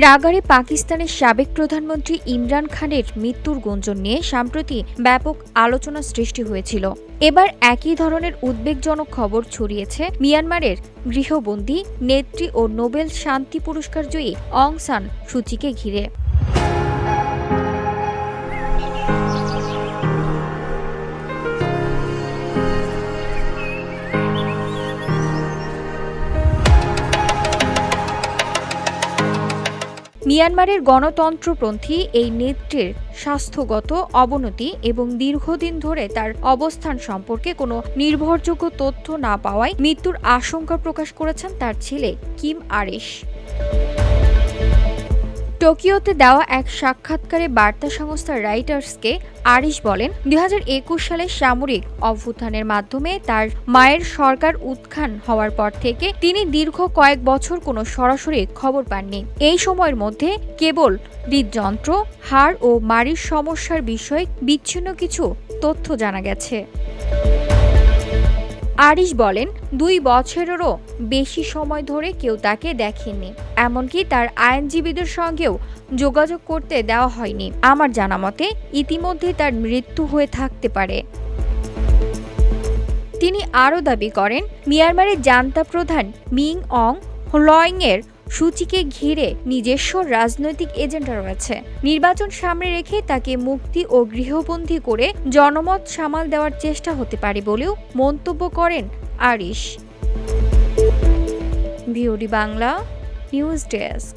রাগারে পাকিস্তানের সাবেক প্রধানমন্ত্রী ইমরান খানের মৃত্যুর গুঞ্জন নিয়ে সম্প্রতি ব্যাপক আলোচনা সৃষ্টি হয়েছিল। এবার একই ধরনের উদ্বেগজনক খবর ছড়িয়েছে মিয়ানমারের গৃহবন্দী নেত্রী ও নোবেল শান্তি পুরস্কার জয়ী অং সান সুচিকে ঘিরে। মিয়ানমারের গণতন্ত্রপন্থী এই নেত্রীর স্বাস্থ্যগত অবনতি এবং দীর্ঘদিন ধরে তার অবস্থান সম্পর্কে কোনো নির্ভরযোগ্য তথ্য না পাওয়ায় মৃত্যুর আশঙ্কা প্রকাশ করেছেন তার ছেলে কিম আরিশ। টোকিওতে দেওয়া এক সাক্ষাৎকারে বার্তা সংস্থা রাইটার্সকে আরিশ বলেন, ২০২১ সালে সামরিক অভ্যুত্থানের মাধ্যমে তার মায়ের সরকার উত্থান হওয়ার পর থেকে তিনি দীর্ঘ কয়েক বছর কোনো সরাসরি খবর পাননি। এই সময়ের মধ্যে কেবল হৃদযন্ত্র, হাড় ও মাড়ির সমস্যার বিষয়ে বিচ্ছিন্ন কিছু তথ্য জানা গেছে। আরিশ বলেন, ২ বছরেরও বেশি সময় ধরে কেউ তাকে দেখেননি, এমনকি তার আইনজীবীদের সঙ্গেও যোগাযোগ করতে দেওয়া হয়নি। আমার জানামতে ইতিমধ্যে তার মৃত্যু হয়ে থাকতে পারে। তিনি আরও দাবি করেন, মিয়ানমারের জান্তা প্রধান মিং অং হ্লয়ংয়ের সূচিকে ঘিরে নিজস্ব রাজনৈতিক এজেন্ডা রয়েছে। নির্বাচন সামনে রেখে তাকে মুক্তি ও গৃহবন্দী করে জনমত সামাল দেওয়ার চেষ্টা হতে পারে বলেও মন্তব্য করেন Arish. VOD Bangla news desk.